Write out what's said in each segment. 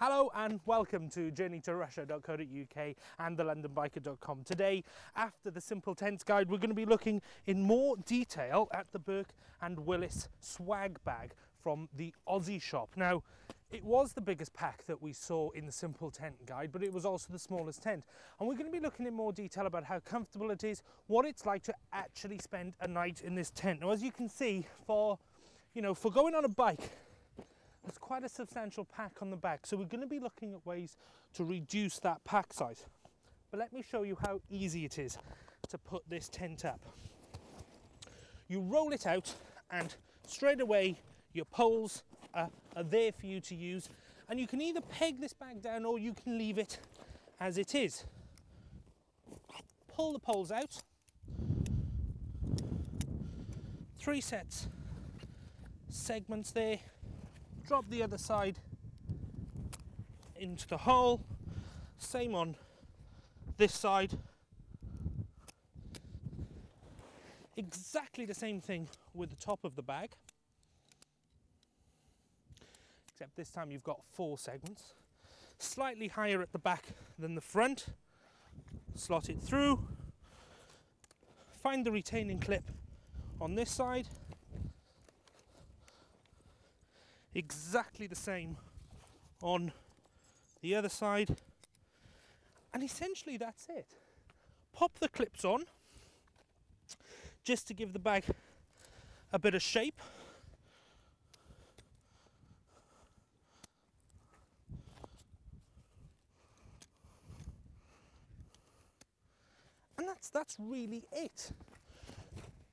Hello and welcome to journeytorussia.co.uk and thelondonbiker.com. Today, after the Simple Tents guide, we're going to be looking in more detail at the Burke and Willis swag bag from the Aussie shop. Now, it was the biggest pack that we saw in the Simple Tent guide, but it was also the smallest tent. And we're going to be looking in more detail about how comfortable it is, what it's like to actually spend a night in this tent. Now, as you can see, for going on a bike, there's quite a substantial pack on the back, so we're going to be looking at ways to reduce that pack size. But let me show you how easy it is to put this tent up. You roll it out and straight away your poles are there for you to use, and you can either peg this bag down or you can leave it as it is. Pull the poles out, 3 segments there. Drop the other side into the hole, same on this side, exactly the same thing with the top of the bag, except this time you've got 4 segments, slightly higher at the back than the front. Slot it through, find the retaining clip on this side, exactly the same on the other side, and essentially that's it. Pop the clips on just to give the bag a bit of shape. And that's really it.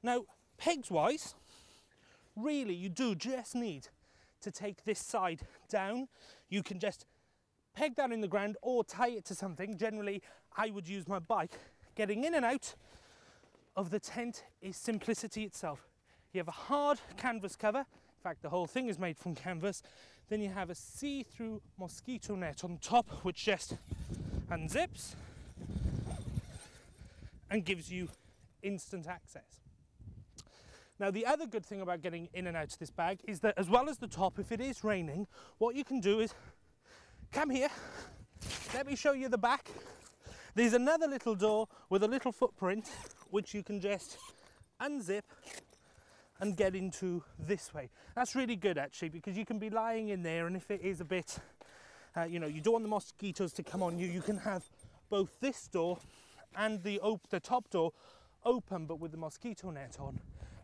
Now, pegs wise, really you do just need to take this side down. You can just peg that in the ground or tie it to something. Generally, I would use my bike. Getting in and out of the tent is simplicity itself. You have a hard canvas cover. In fact, the whole thing is made from canvas. Then you have a see-through mosquito net on top, which just unzips and gives you instant access. Now, the other good thing about getting in and out of this bag is that, as well as the top, if it is raining, what you can do is come here, let me show you the back. There's another little door with a little footprint which you can just unzip and get into this way. That's really good actually, because you can be lying in there, and if it is a bit you don't want the mosquitoes to come on you, you can have both this door and the top door open but with the mosquito net on,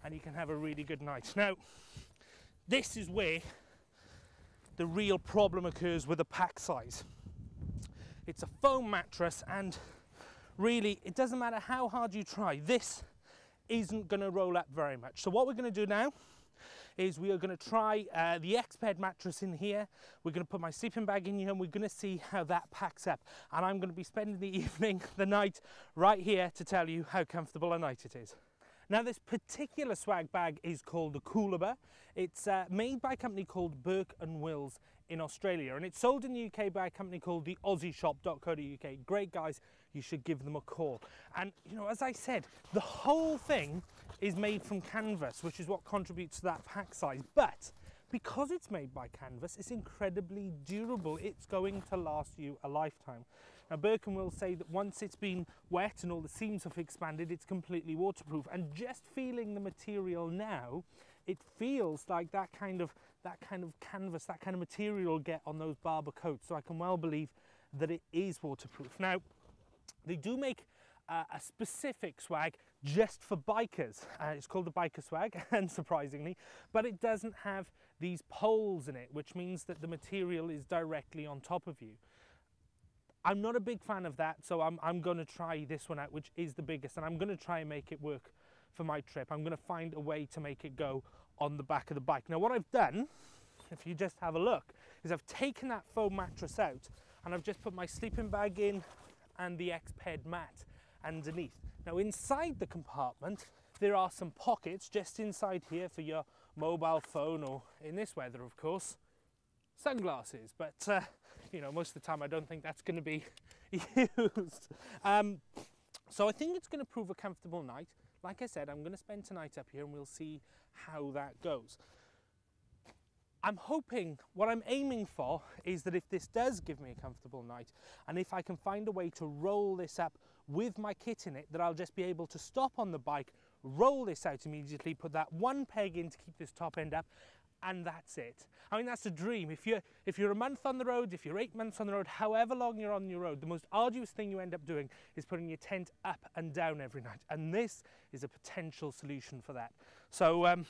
and you can have a really good night. Now, this is where the real problem occurs with the pack size. It's a foam mattress, and really it doesn't matter how hard you try, this isn't going to roll up very much. So what we're going to do now is we are going to try the X-Bed mattress in here. We're going to put my sleeping bag in here, and we're going to see how that packs up. And I'm going to be spending the evening, the night, right here to tell you how comfortable a night it is. Now, this particular swag bag is called the Coolabah. It's made by a company called Burke and Willis in Australia, and it's sold in the UK by a company called the AussieShop.co.uk. Great guys, you should give them a call. And as I said, the whole thing is made from canvas, which is what contributes to that pack size. But because it's made by canvas, it's incredibly durable. It's going to last you a lifetime. Now, Burke and Willis say that once it's been wet and all the seams have expanded, it's completely waterproof. And just feeling the material now, it feels like that kind of canvas, that kind of material you'll get on those Barber coats. So I can well believe that it is waterproof. Now, they do make a specific swag just for bikers. It's called the biker swag, unsurprisingly, but it doesn't have these poles in it, which means that the material is directly on top of you. I'm not a big fan of that, so I'm going to try this one out, which is the biggest, and I'm going to try and make it work for my trip. I'm going to find a way to make it go on the back of the bike. Now, what I've done, if you just have a look, is I've taken that foam mattress out and I've just put my sleeping bag in and the X-Bed mat underneath. Now, inside the compartment there are some pockets just inside here for your mobile phone, or in this weather of course, sunglasses, but most of the time I don't think that's going to be used. So I think it's going to prove a comfortable night. Like I said, I'm going to spend tonight up here and we'll see how that goes. I'm hoping, what I'm aiming for is that if this does give me a comfortable night, and if I can find a way to roll this up with my kit in it, that I'll just be able to stop on the bike, roll this out immediately, put that one peg in to keep this top end up, and that's it. I mean, that's a dream. If you're a month on the road, if you're 8 months on the road, however long you're on your road, the most arduous thing you end up doing is putting your tent up and down every night. And this is a potential solution for that. So I'm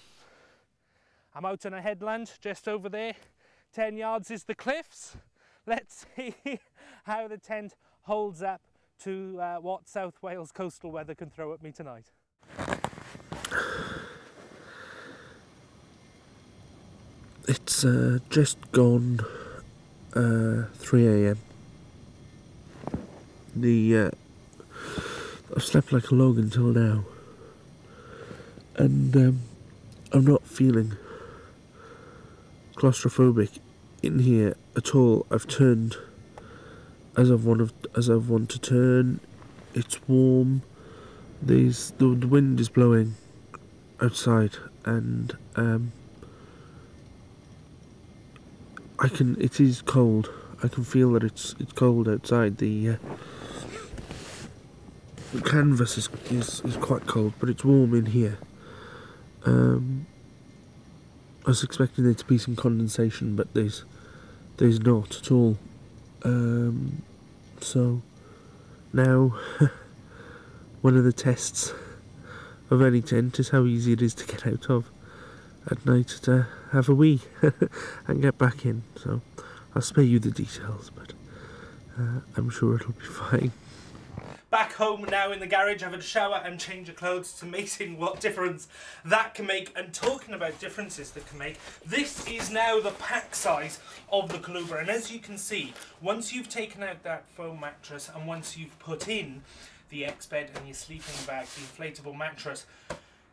out on a headland just over there. 10 yards is the cliffs. Let's see how the tent holds up to what South Wales coastal weather can throw at me tonight. It's just gone 3 AM. I've slept like a log until now, and I'm not feeling claustrophobic in here at all. I've turned as I've want to turn. It's warm. The wind is blowing outside, and it is cold. I can feel that it's cold outside. The canvas is quite cold, but it's warm in here. I was expecting there to be some condensation, but there's not at all. So now one of the tests of any tent is how easy it is to get out of at night to have a wee and get back in. So I'll spare you the details, but I'm sure it'll be fine. Back home now in the garage, I've had a shower and change of clothes. It's amazing what difference that can make. And talking about differences that can make, this is now the pack size of the Coolabah. And as you can see, once you've taken out that foam mattress and once you've put in the X-bed and your sleeping bag, the inflatable mattress,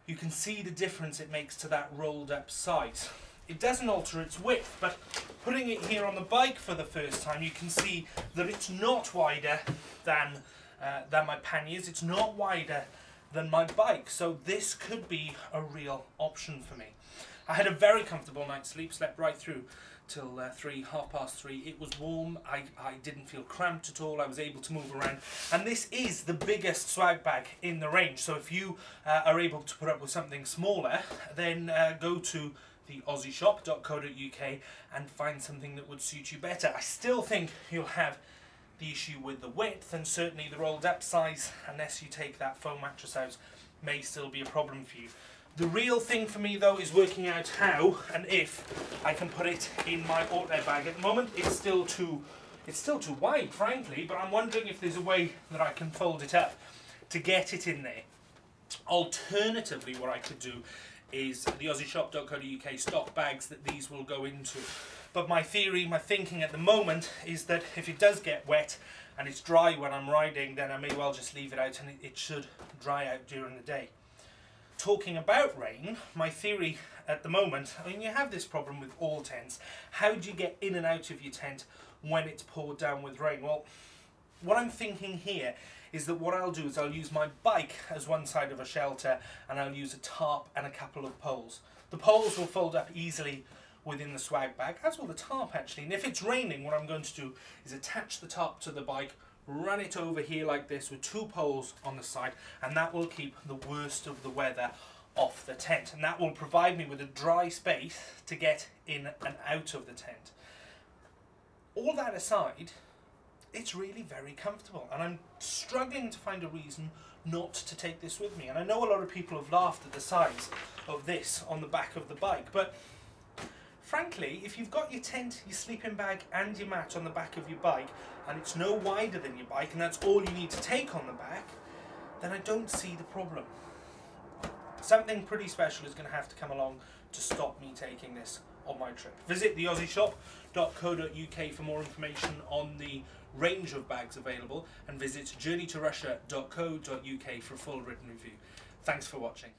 you can see the difference it makes to that rolled up size. It doesn't alter its width, but putting it here on the bike for the first time, you can see that it's not wider than my panniers. It's not wider than my bike, so this could be a real option for me. I had a very comfortable night's sleep, slept right through till 3:30. It was warm. I didn't feel cramped at all. I was able to move around, and this is the biggest swag bag in the range. So if you are able to put up with something smaller, then go to the aussieshop.co.uk and find something that would suit you better. I still think you'll have the issue with the width, and certainly the rolled up size, unless you take that foam mattress out, may still be a problem for you. The real thing for me though is working out how and if I can put it in my auto bag. At the moment it's still too wide, frankly, but I'm wondering if there's a way that I can fold it up to get it in there. Alternatively, what I could do is the aussieshop.co.uk stock bags that these will go into. But my thinking at the moment is that if it does get wet and it's dry when I'm riding, then I may well just leave it out, and it should dry out during the day. Talking about rain, my theory at the moment, I mean, you have this problem with all tents. How do you get in and out of your tent when it's poured down with rain? Well, what I'm thinking here is that what I'll do is I'll use my bike as one side of a shelter, and I'll use a tarp and a couple of poles. The poles will fold up easily within the swag bag, as will the tarp actually. And if it's raining, what I'm going to do is attach the tarp to the bike, run it over here like this with 2 poles on the side, and that will keep the worst of the weather off the tent, and that will provide me with a dry space to get in and out of the tent. All that aside, it's really very comfortable, and I'm struggling to find a reason not to take this with me. And I know a lot of people have laughed at the size of this on the back of the bike, but frankly, if you've got your tent, your sleeping bag and your mat on the back of your bike, and it's no wider than your bike, and that's all you need to take on the back, then I don't see the problem. Something pretty special is going to have to come along to stop me taking this on my trip. Visit the aussieshop.co.uk for more information on the range of bags available, and visit journeytorussia.co.uk for a full written review. Thanks for watching.